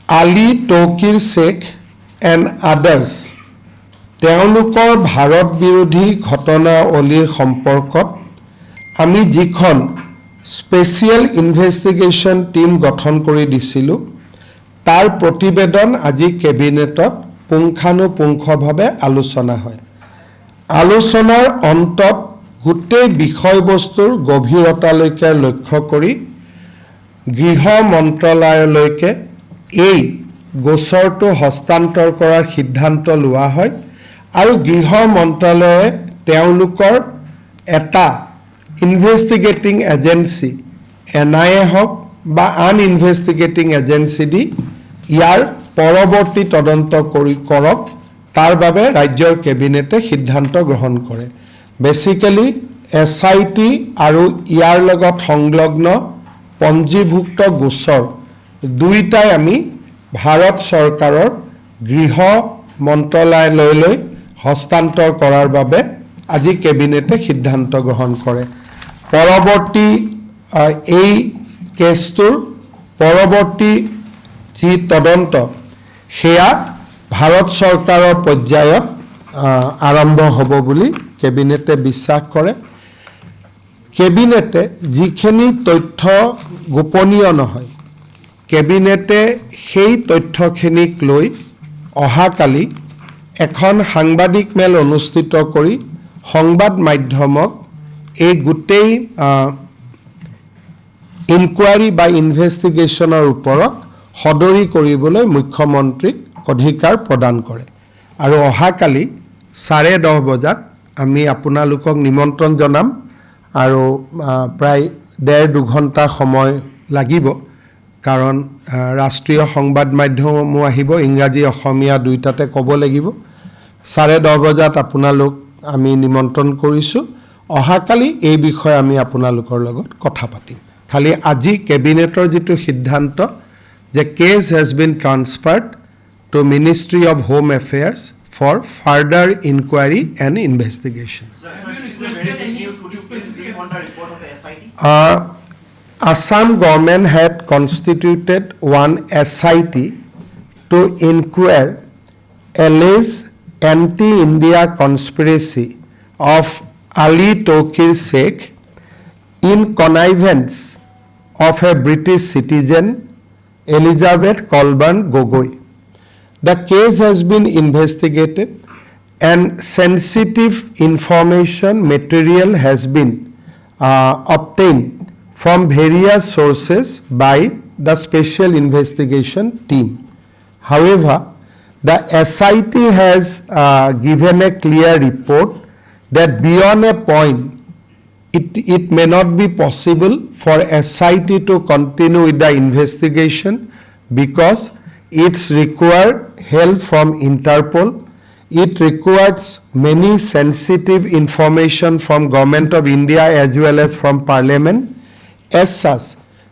Ali Tokir Sheikh and others তেওঁলোকৰ ভাৰত বিৰোধী ঘটনাৱলীৰ সম্পৰ্কত আমি যিখন স্পেচিয়েল ইনভেষ্টিগেশ্যন টিম গঠন কৰি দিছিলোঁ তাৰ প্ৰতিবেদন আজি কেবিনেটত পুংখানুপুংখভাৱে আলোচনা হয়। আলোচনাৰ অন্তত গোটেই বিষয়বস্তুৰ গভীৰতালৈকে লক্ষ্য কৰি গৃহ মন্ত্ৰালয়লৈকে এই গোচৰটো হস্তান্তৰ কৰাৰ সিদ্ধান্ত লোৱা হয় আৰু গৃহ মন্ত্ৰালয়ে তেওঁলোকৰ এটা ইনভেষ্টিগেটিং এজেন্সি NIA হওক বা আন ইনভেষ্টিগেটিং এজেন্সি দি ইয়াৰ পৰৱৰ্তী তদন্ত কৰক তাৰ বাবে ৰাজ্যৰ কেবিনেটে সিদ্ধান্ত গ্ৰহণ কৰে। বেচিক্যালি SIT আৰু ইয়াৰ লগত সংলগ্ন পঞ্জীভুক্ত গোচৰ দুইটাই আমি ভাৰত চৰকাৰৰ গৃহ মন্ত্ৰালয়লৈ হস্তান্তৰ কৰাৰ বাবে আজি কেবিনেটে সিদ্ধান্ত গ্ৰহণ কৰে। পৰৱৰ্তী এই কেছটোৰ পৰৱৰ্তী যি তদন্ত সেয়া ভাৰত চৰকাৰৰ পৰ্যায়ত আৰম্ভ হ'ব বুলি কেবিনেটে বিশ্বাস কৰে। কেবিনেটে যিখিনি তথ্য গোপনীয় নহয় কেবিনেটে সেই তথ্যখিনিক লৈ অহাকালি এখন সাংবাদিক মেল অনুষ্ঠিত কৰি সংবাদ মাধ্যমক এই গোটেই ইনকুৱাৰী বা ইনভেষ্টিগেশ্যনৰ ওপৰত সদৰি কৰিবলৈ মুখ্যমন্ত্ৰীক অধিকাৰ প্ৰদান কৰে আৰু অহাকালি 10:30 বজাত আমি আপোনালোকক নিমন্ত্ৰণ জনাম আৰু প্ৰায় 1.5-2 ঘণ্টা সময় লাগিব কাৰণ ৰাষ্ট্ৰীয় সংবাদ মাধ্যমসমূহ আহিব, ইংৰাজী অসমীয়া দুইটাতে ক'ব লাগিব। 10:30 বজাত আপোনালোক আমি নিমন্ত্ৰণ কৰিছোঁ। অহাকালি এই বিষয়ে আমি আপোনালোকৰ লগত কথা পাতিম। খালি আজি কেবিনেটৰ যিটো সিদ্ধান্ত যে case has been transferred to ministry of home affairs for further inquiry and investigation. Assam government had constituted one SIT to inquire alleged anti-India conspiracy of Ali Tokir Sheikh in connivance of a British citizen, Elizabeth Colburn Gogoi. The case has been investigated and sensitive information material has been obtained from various sources by the special investigation team. However, the SIT has given a clear report that beyond a point, it may not be possible for SIT to continue with the investigation because it's required help from Interpol. It requires many sensitive information from Government of India as well as from Parliament. As such,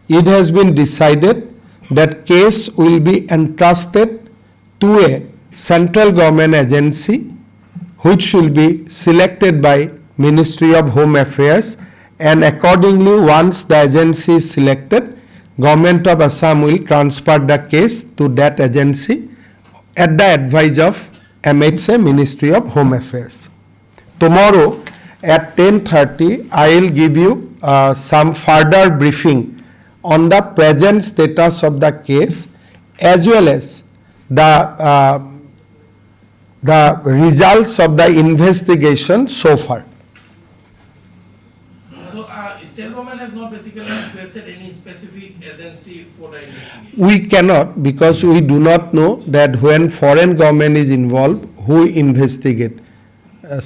it has been decided that case will be entrusted to a central government agency which will be selected by Ministry of Home Affairs, and accordingly once the agency is selected, Government of Assam will transfer the case to that agency at the advice of MHA, Ministry of Home Affairs. Tomorrow at 10:30 I will give you some further briefing on the present status of the case as well as the results of the investigation so far. So state government has not basically requested any specific agency for the investigation? We cannot, because we do not know that when foreign government is involved, who investigate.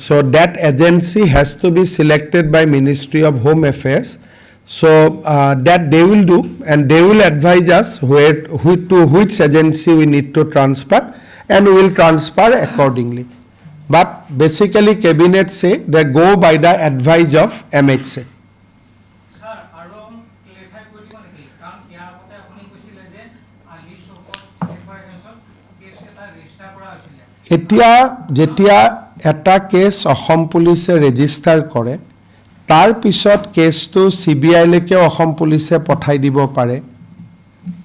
So that agency has to be selected by Ministry of Home Affairs. So that they will do, and they will advise us to which agency we need to transfer, and we will transfer accordingly. But basically cabinet say they go by the advice of MHA. এতিয়া যেতিয়া এটা cash Assam পুলিচে register কৰে তাৰ পিছত কেছটো CBI লৈকে অসম পুলিচে পঠাই দিব পাৰে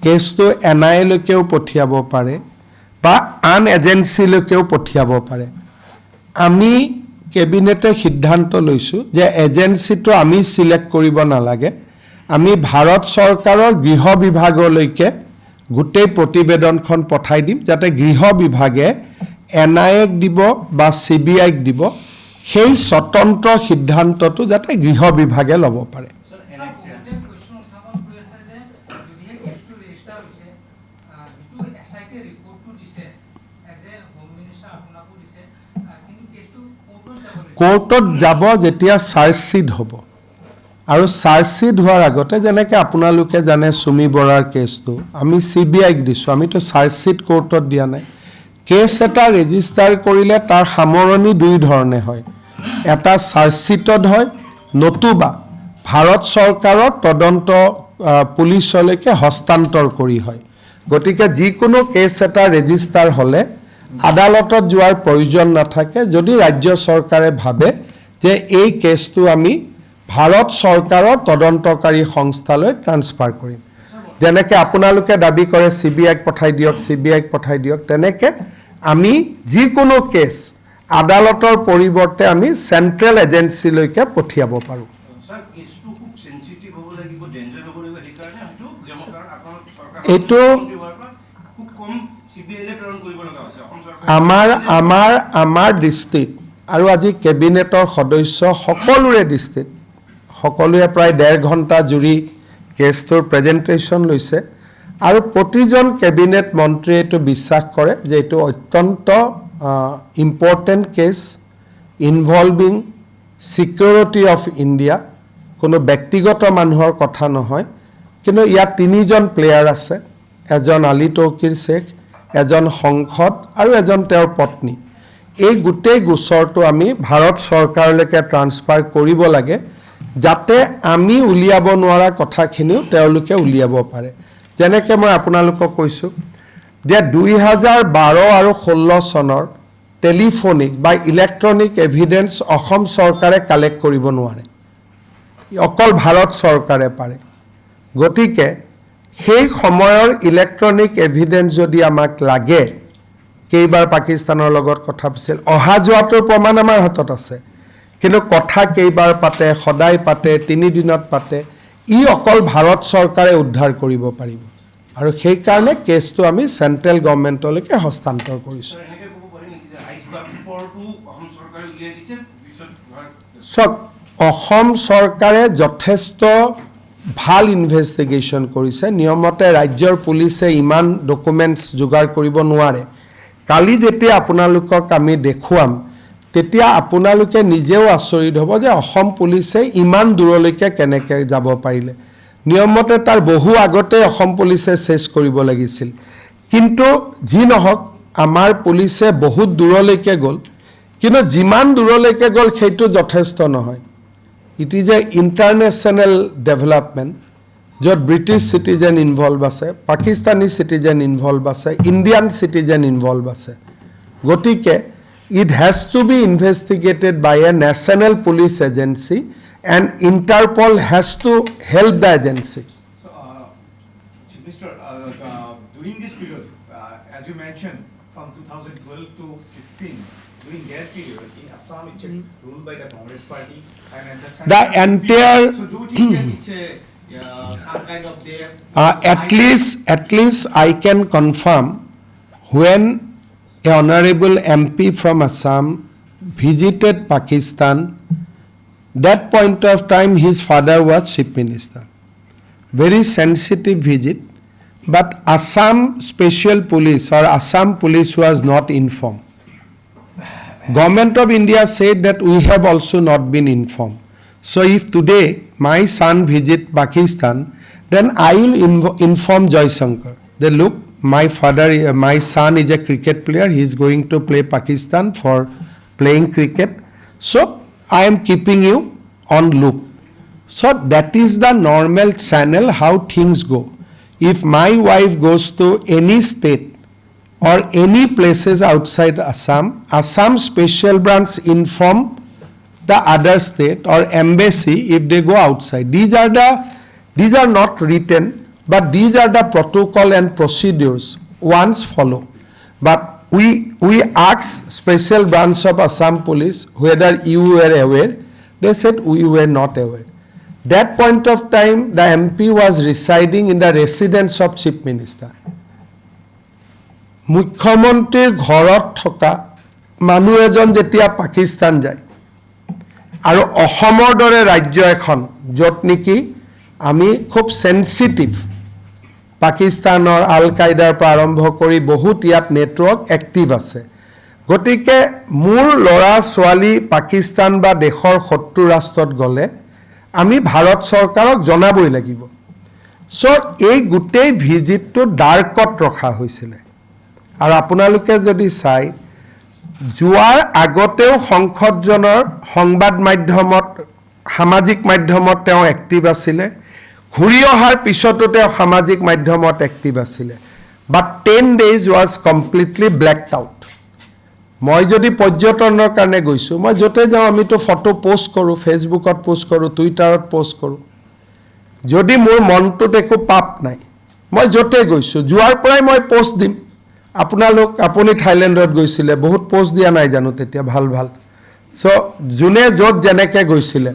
কেছটো NIA লৈকেও পঠিয়াব পাৰে বা আন এজেন্সিলৈকেও পঠিয়াব পাৰে আমি কেবিনেটে সিদ্ধান্ত লৈছোঁ যে এজেন্সিটো আমি সিলেক্ট কৰিব নালাগে আমি ভাৰত চৰকাৰৰ গৃহ বিভাগলৈকে গোটেই প্ৰতিবেদনখন পঠাই দিম যাতে গৃহ বিভাগে NIAক দিব বা CBIক দিব সেই স্বতন্ত্ৰ সিদ্ধান্তটো যাতে গৃহ বিভাগে ল'ব পাৰে কোৰ্টত যাব যেতিয়া চাৰ্জশ্বিট হ'ব আৰু চাৰ্জশ্বিট হোৱাৰ আগতে যেনেকৈ আপোনালোকে জানে সুমি বৰাৰ কেছটো আমি CBIক দিছোঁ আমিতো চাৰ্জশ্বিট কোৰ্টত দিয়া নাই কেছ এটা ৰেজিষ্টাৰ কৰিলে তাৰ সামৰণি দুই ধৰণে হয় এটা চাৰ্জশ্বিটত হয় নতুবা ভাৰত চৰকাৰৰ তদন্ত পুলিচলৈকে হস্তান্তৰ কৰি হয় গতিকে যিকোনো কেছ এটা ৰেজিষ্টাৰ হ'লে আদালতত যোৱাৰ প্ৰয়োজন নাথাকে যদি ৰাজ্য চৰকাৰে ভাবে যে এই কেছটো আমি ভাৰত চৰকাৰৰ তদন্তকাৰী সংস্থালৈ ট্ৰান্সফাৰ কৰিম যেনেকৈ আপোনালোকে দাবী কৰে CBIক পঠাই দিয়ক তেনেকৈ আমি যিকোনো কেছ আদালতৰ পৰিৱৰ্তে আমি চেণ্ট্ৰেল এজেন্সিলৈকে পঠিয়াব পাৰোঁ এইটো আমাৰ দৃষ্টিত আৰু আজি কেবিনেটৰ সদস্য সকলোৰে দৃষ্টিত সকলোৱে প্ৰায় 1.5 ঘণ্টা জুৰি কেছটোৰ প্ৰেজেণ্টেশ্যন লৈছে আৰু প্ৰতিজন কেবিনেট মন্ত্ৰীয়ে এইটো বিশ্বাস কৰে যে এইটো অত্যন্ত important case involving security of India কোনো ব্যক্তিগত মানুহৰ কথা নহয় কিন্তু ইয়াত 3জন প্লেয়াৰ আছে এজন আলী তৌকিৰ শেখ এজন সংসদ আৰু এজন তেওঁৰ পত্নী এই গোটেই গোচৰটো আমি ভাৰত চৰকাৰলৈকে ট্ৰান্সফাৰ কৰিব লাগে যাতে আমি উলিয়াব নোৱাৰা কথাখিনিও তেওঁলোকে উলিয়াব পাৰে যেনেকৈ মই আপোনালোকক কৈছোঁ যে 2012 আৰু 16 চনৰ টেলিফোনিক বা ইলেক্ট্ৰনিক এভিডেন্স অসম চৰকাৰে কালেক্ট কৰিব নোৱাৰে অকল ভাৰত চৰকাৰে পাৰে গতিকে সেই সময়ৰ ইলেক্ট্ৰনিক এভিডেন্স যদি আমাক লাগে কেইবাৰ পাকিস্তানৰ লগত কথা পাতিছিল অহা যোৱাটোৰ প্ৰমাণ আমাৰ হাতত আছে কিন্তু কথা কেইবাৰ পাতে সদায় পাতে 3 দিনত পাতে ই অকল ভাৰত চৰকাৰে উদ্ধাৰ কৰিব পাৰিব আৰু সেই কাৰণে কেছটো আমি চেণ্ট্ৰেল গভৰ্ণমেণ্টলৈকে হস্তান্তৰ কৰিছোঁ চক অসম চৰকাৰে যথেষ্ট ভাল ইনভেষ্টিগেশ্যন কৰিছে নিয়মতে ৰাজ্যৰ পুলিচে ইমান ডকুমেণ্টছ যোগাৰ কৰিব নোৱাৰে কালি যেতিয়া আপোনালোকক আমি দেখুৱাম তেতিয়া আপোনালোকে নিজেও আচৰিত হ'ব যে অসম পুলিচে ইমান দূৰলৈকে কেনেকৈ যাব পাৰিলে নিয়মতে তাৰ বহু আগতে অসম পুলিচে চেছ কৰিব লাগিছিল কিন্তু যি নহওক আমাৰ পুলিচে বহুত দূৰলৈকে গ'ল কিন্তু যিমান দূৰলৈকে গ'ল সেইটো যথেষ্ট নহয় it is a international development য'ত ব্ৰিটিছ চিটিজেন ইনভলভ আছে পাকিস্তানী চিটিজেন ইনভলভ আছে ইণ্ডিয়ান চিটিজেন ইনভলভ আছে গতিকে it has to be investigated by a national police agency and Interpol has to help the agency. So, Chief Minister, during this period, as you mentioned, from 2012 to 16, during that period, in Assam, it's ruled by the Congress Party, and at the same The time, entire- So, do you think that it's some kind of their At least I can confirm when a honorable MP from Assam visited Pakistan, that point of time his father was chief minister. Very sensitive visit, but Assam Special Police or Assam Police was not informed. Government of India said that we have also not been informed. So if today my son visit Pakistan, then I will inform Joy Shankar. They look, my son is a cricket player. He is going to play Pakistan for playing cricket. So I am keeping you on loop. So that is the normal channel how things go. If my wife goes to any state or any places outside Assam, Assam Special Branch inform the other state or embassy if they go outside. These are not written but these are the protocol and procedures once follow. But we asked special branch of Assam Police whether you were aware. They said we were not aware. That point of time, the MP was residing in the residence of Chief Minister. মুখ্যমন্ত্ৰীৰ ঘৰত থকা মানুহ এজন যেতিয়া পাকিস্তান যায় আৰু অসমৰ দৰে ৰাজ্য এখন য'ত নেকি আমি খুব সেনচিটিভ পাকিস্তানৰ আল কায়দাৰ পৰা আৰম্ভ কৰি বহুত ইয়াত নেটৱৰ্ক এক্টিভ আছে গতিকে মোৰ ল'ৰা ছোৱালী পাকিস্তান বা দেশৰ শত্ৰু ৰাষ্ট্ৰত গ'লে আমি ভাৰত চৰকাৰক জনাবই লাগিব সো এই গোটেই ভিজিটটো ডাৰ্কত ৰখা হৈছিল আৰু আপোনালোকে যদি চাই যোৱাৰ আগতেও সংসদজনৰ সংবাদ মাধ্যমত সামাজিক মাধ্যমত তেওঁ এক্টিভ আছিল ঘূৰি অহাৰ পিছতো তেওঁ সামাজিক মাধ্যমত এক্টিভ আছিল বাট 10 days was completely blacked out মই যদি পৰ্যটনৰ কাৰণে গৈছো মই যতে যাও আমি তো ফটো পোষ্ট কৰো ফেসবুকত পোষ্ট কৰো টুইটাৰত পোষ্ট কৰো যদি মোৰ মনটোত একো পাপ নাই মই যতে গৈছো যোৱাৰ পৰাই মই পোষ্ট দিম আপুনি থাইল্যান্ডত গৈছিলে বহুত পোষ্ট দিয়া নাই জানো তেতিয়া ভাল সো জুনে যত জেনেকে গৈছিলে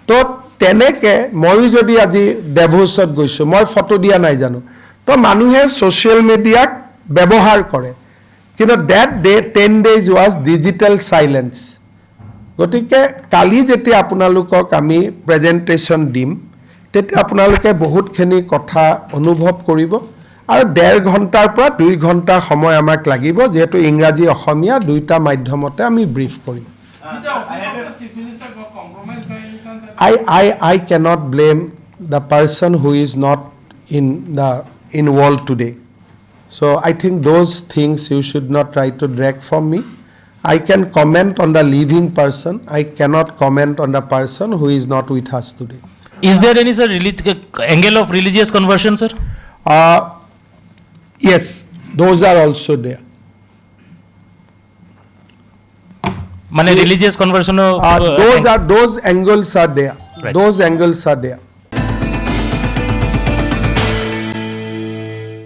তো তেনেকে মই যদি আজি ডেভোছত গৈছো মই ফটো দিয়া নাই জানো তো মানুহে সোশ্যাল মিডিয়াক ব্যৱহাৰ কৰে কিন্তু that day 10 days was digital silence গতিকে কালি যেতিয়া আপোনালোকক আমি প্ৰেজেন্টেশন দিম তেতিয়া আপোনালোকে বহুতখিনি কথা অনুভৱ কৰিব আৰু 1.5 ঘণ্টাৰ পৰা 2 ঘণ্টা সময় আমাক লাগিব যেহেতু ইংৰাজী অসমীয়া দুইটা মাধ্যমতে আমি ব্ৰিফ কৰিম Is the office of the Chief Minister got compromised by any chance? I cannot blame the person who is not in world today. So I think those things you should not try to drag from me. I can comment on the living person. I cannot comment on the person who is not with us today. Is there any sir angle of religious conversion, sir? Yes, those are also there. Mane religious conversion. Those angles are there. Right. Those angles are there.